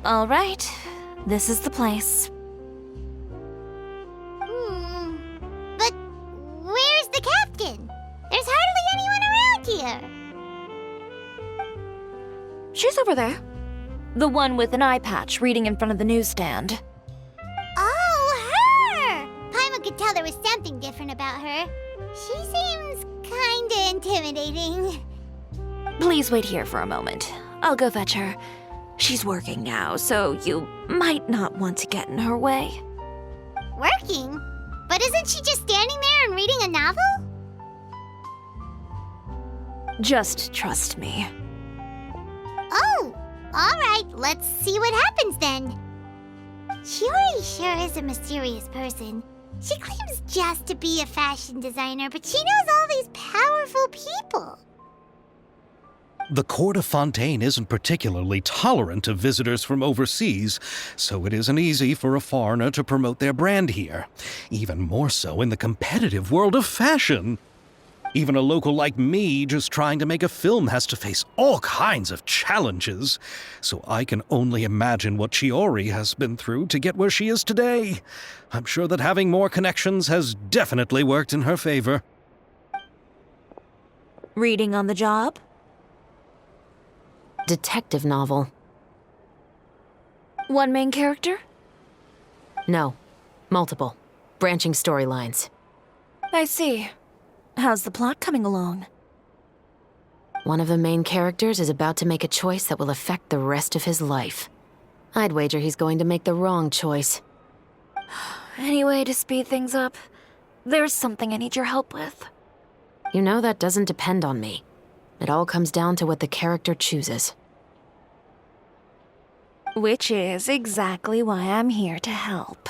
All right, this is the place. But where's the captain? There's hardly anyone around here. She's over there. The one with an eye patch reading in front of the newsstand. Oh, her! Paimon could tell there was something different about her. She seems kinda intimidating. Please wait here for a moment. I'll go fetch her. She's working now, so you might not want to get in her way. Working? But isn't she just standing there and reading a novel? Just trust me. Oh, alright, let's see what happens then. Shiori sure is a mysterious person. She claims just to be a fashion designer, but she knows all these powerful people. The court of Fontaine isn't particularly tolerant of visitors from overseas, so it isn't easy for a foreigner to promote their brand here. Even more so in the competitive world of fashion. Even a local like me just trying to make a film has to face all kinds of challenges. So I can only imagine what Shiori has been through to get where she is today. I'm sure that having more connections has definitely worked in her favor. Reading on the job? Detective novel. One main character? No. Multiple. Branching storylines. I see. How's the plot coming along? One of the main characters is about to make a choice that will affect the rest of his life. I'd wager he's going to make the wrong choice. Anyway, to speed things up, there's something I need your help with. You know that doesn't depend on me. It all comes down to what the character chooses. Which is exactly why I'm here to help.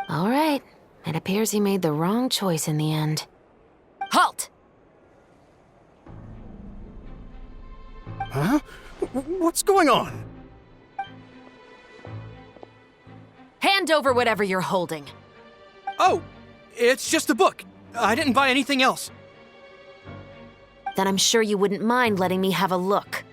All right. It appears he made the wrong choice in the end. Halt! Huh? What's going on? Hand over whatever you're holding. Oh, it's just a book. I didn't buy anything else. Then I'm sure you wouldn't mind letting me have a look.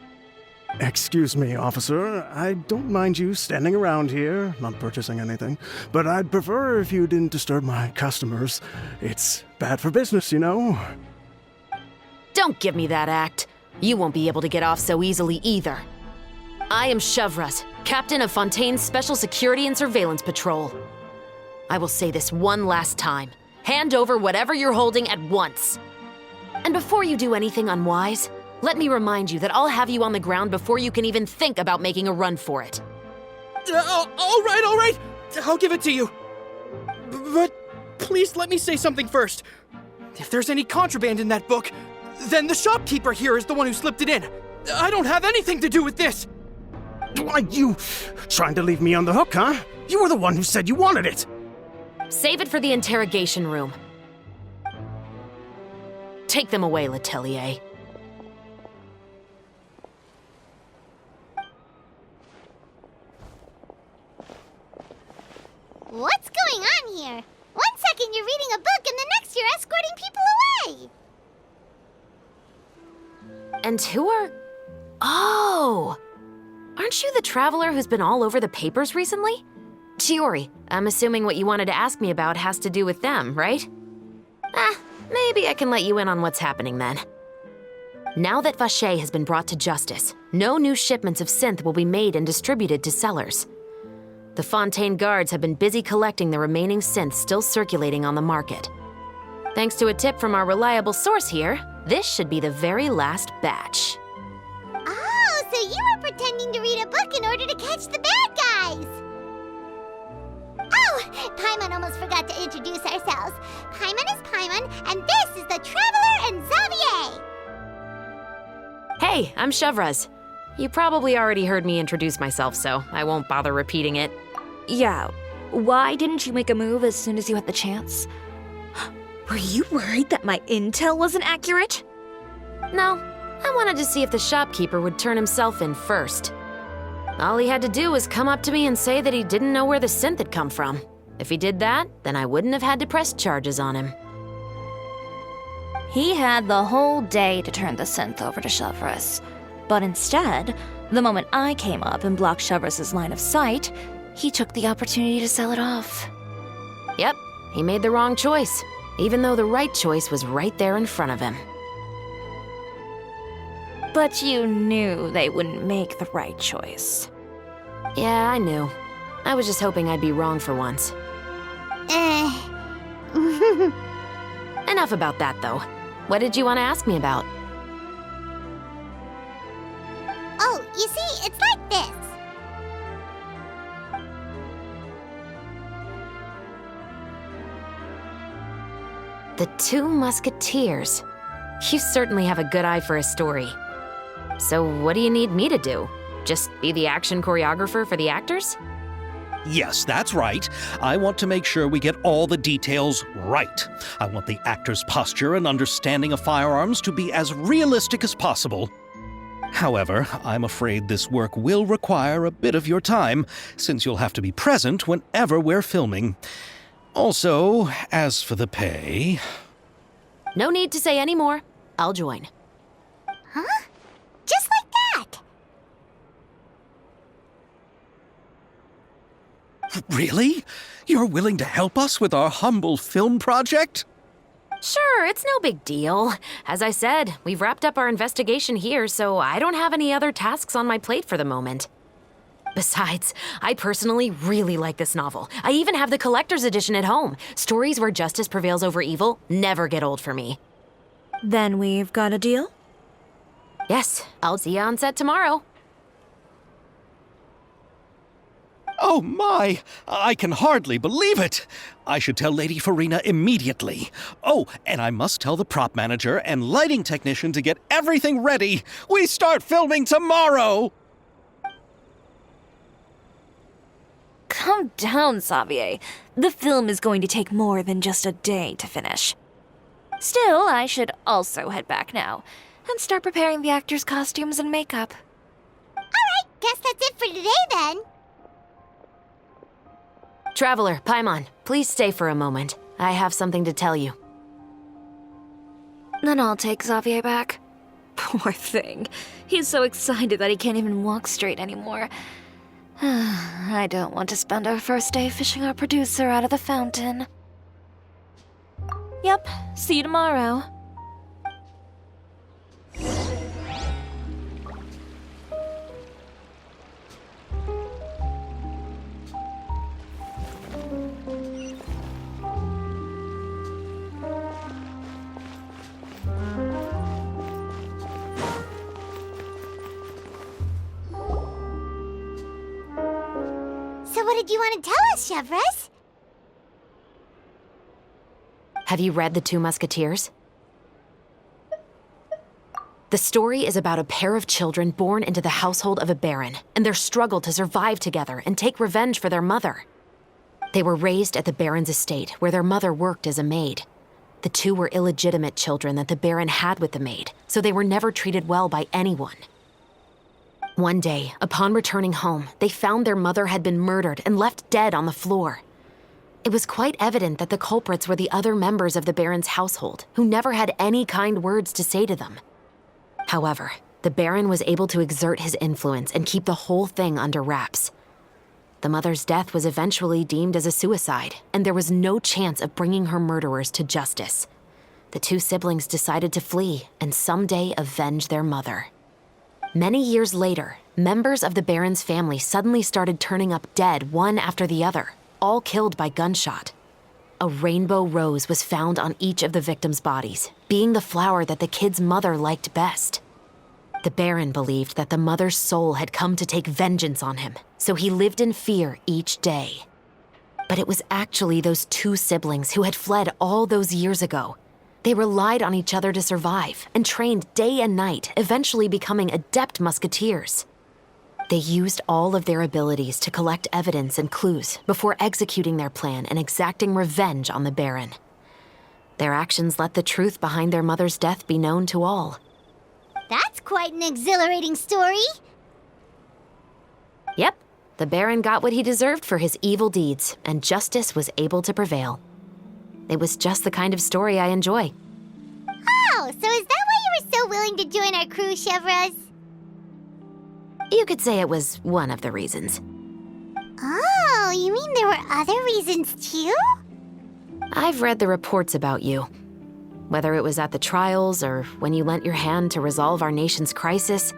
Excuse me, officer. I don't mind you standing around here, not purchasing anything, but I'd prefer if you didn't disturb my customers. It's bad for business, you know. Don't give me that act. You won't be able to get off so easily either. I am Chevras, captain of Fontaine's Special Security and Surveillance Patrol. I will say this one last time. Hand over whatever you're holding at once. And before you do anything unwise, let me remind you that I'll have you on the ground before you can even think about making a run for it. All right. I'll give it to you. But please let me say something first. If there's any contraband in that book, then the shopkeeper here is the one who slipped it in. I don't have anything to do with this. Why, you trying to leave me on the hook, huh? You were the one who said you wanted it. Save it for the interrogation room. Take them away, Letelier. What's going on here? 1 second you're reading a book and the next you're escorting people away. And who are... Oh! Aren't you the traveler who's been all over the papers recently? Shiori, I'm assuming what you wanted to ask me about has to do with them, right? Maybe I can let you in on what's happening then. Now that Vacher has been brought to justice, no new shipments of synth will be made and distributed to sellers. The Fontaine guards have been busy collecting the remaining synths still circulating on the market. Thanks to a tip from our reliable source here, this should be the very last batch. Oh, so you were pretending to read a book in order to catch the bad guys. Oh, Paimon almost forgot to introduce ourselves. Paimon is Paimon, and this is the Traveler and Xavier. Hey, I'm Chevras. You probably already heard me introduce myself, so I won't bother repeating it. Yeah, why didn't you make a move as soon as you had the chance? Were you worried that my intel wasn't accurate? No, I wanted to see if the shopkeeper would turn himself in first. All he had to do was come up to me and say that he didn't know where the synth had come from. If he did that, then I wouldn't have had to press charges on him. He had the whole day to turn the synth over to Chevreuse. But instead, the moment I came up and blocked Chevreuse's line of sight, he took the opportunity to sell it off. Yep, he made the wrong choice, even though the right choice was right there in front of him. But you knew they wouldn't make the right choice. Yeah, I knew. I was just hoping I'd be wrong for once. Enough about that, though. What did you want to ask me about? Oh, you see, it's like this. The Two Musketeers. You certainly have a good eye for a story. So what do you need me to do? Just be the action choreographer for the actors? Yes, that's right. I want to make sure we get all the details right. I want the actor's posture and understanding of firearms to be as realistic as possible. However, I'm afraid this work will require a bit of your time, since you'll have to be present whenever we're filming. Also, as for the pay... No need to say any more. I'll join. Huh? Just like that. Really? You're willing to help us with our humble film project? Sure, it's no big deal. As I said, we've wrapped up our investigation here, so I don't have any other tasks on my plate for the moment. Besides, I personally really like this novel. I even have the collector's edition at home. Stories where justice prevails over evil never get old for me. Then we've got a deal? Yes, I'll see you on set tomorrow. Oh my! I can hardly believe it! I should tell Lady Farina immediately. Oh, and I must tell the prop manager and lighting technician to get everything ready. We start filming tomorrow! Calm down, Xavier. The film is going to take more than just a day to finish. Still, I should also head back now and start preparing the actors' costumes and makeup. Alright, guess that's it for today then. Traveler, Paimon, please stay for a moment. I have something to tell you. Then I'll take Xavier back. Poor thing. He's so excited that he can't even walk straight anymore. I don't want to spend our first day fishing our producer out of the fountain. Yep, see you tomorrow. So what did you want to tell us, Chevreuse? Have you read The Two Musketeers? The story is about a pair of children born into the household of a baron and their struggle to survive together and take revenge for their mother. They were raised at the baron's estate, where their mother worked as a maid. The two were illegitimate children that the baron had with the maid, so they were never treated well by anyone. One day, upon returning home, they found their mother had been murdered and left dead on the floor. It was quite evident that the culprits were the other members of the baron's household, who never had any kind words to say to them. However, the baron was able to exert his influence and keep the whole thing under wraps. The mother's death was eventually deemed as a suicide, and there was no chance of bringing her murderers to justice. The two siblings decided to flee and someday avenge their mother. Many years later, members of the baron's family suddenly started turning up dead one after the other, all killed by gunshot. A rainbow rose was found on each of the victims' bodies, being the flower that the kid's mother liked best. The baron believed that the mother's soul had come to take vengeance on him, so he lived in fear each day. But it was actually those two siblings who had fled all those years ago. They relied on each other to survive and trained day and night, eventually becoming adept musketeers. They used all of their abilities to collect evidence and clues before executing their plan and exacting revenge on the baron. Their actions let the truth behind their mother's death be known to all. That's quite an exhilarating story. The Baron got what he deserved for his evil deeds, and justice was able to prevail. It was just the kind of story I enjoy. Oh, so is that why you were so willing to join our crew, Chevraz? You could say it was one of the reasons. Oh, you mean there were other reasons too? I've read the reports about you. Whether it was at the trials or when you lent your hand to resolve our nation's crisis,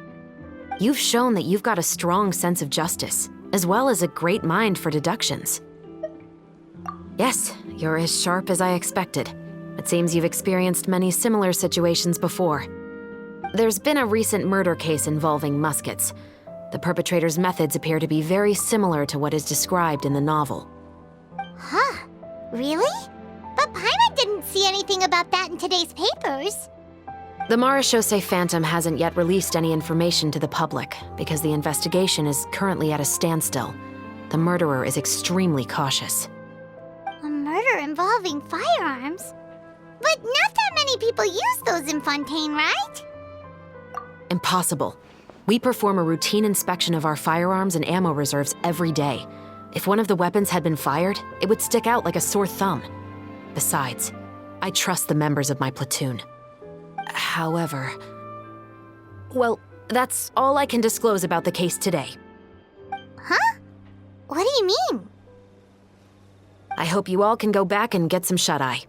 you've shown that you've got a strong sense of justice, as well as a great mind for deductions. Yes, you're as sharp as I expected. It seems you've experienced many similar situations before. There's been a recent murder case involving muskets. The perpetrator's methods appear to be very similar to what is described in the novel. Huh? Really? But Paimon didn't see anything about that in today's papers. The Marechaussee Phantom hasn't yet released any information to the public because the investigation is currently at a standstill. The murderer is extremely cautious. A murder involving firearms? But not that many people use those in Fontaine, right? Impossible. We perform a routine inspection of our firearms and ammo reserves every day. If one of the weapons had been fired, it would stick out like a sore thumb. Besides, I trust the members of my platoon. However... Well, that's all I can disclose about the case today. Huh? What do you mean? I hope you all can go back and get some shut-eye.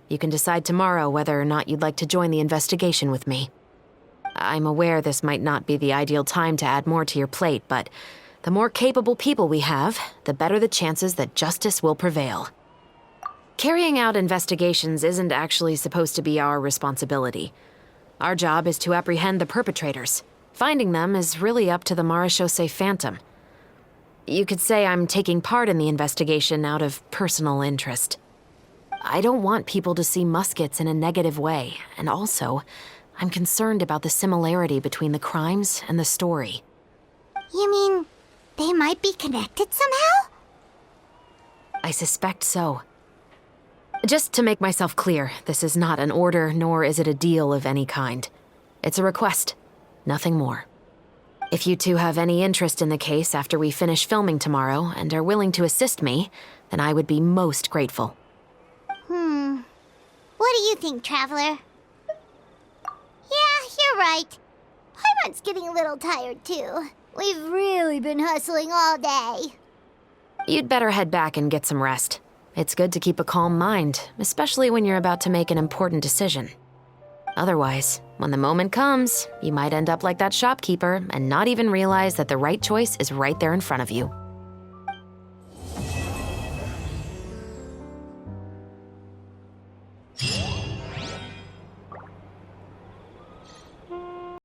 You can decide tomorrow whether or not you'd like to join the investigation with me. I'm aware this might not be the ideal time to add more to your plate, but the more capable people we have, the better the chances that justice will prevail. Carrying out investigations isn't actually supposed to be our responsibility. Our job is to apprehend the perpetrators. Finding them is really up to the Marechaussee Phantom. You could say I'm taking part in the investigation out of personal interest. I don't want people to see muskets in a negative way, and also, I'm concerned about the similarity between the crimes and the story. You mean they might be connected somehow? I suspect so. Just to make myself clear, this is not an order, nor is it a deal of any kind. It's a request, nothing more. If you two have any interest in the case after we finish filming tomorrow and are willing to assist me, then I would be most grateful. What do you think, Traveler? Yeah, you're right. Paimon's getting a little tired, too. We've really been hustling all day. You'd better head back and get some rest. It's good to keep a calm mind, especially when you're about to make an important decision. Otherwise, when the moment comes, you might end up like that shopkeeper and not even realize that the right choice is right there in front of you.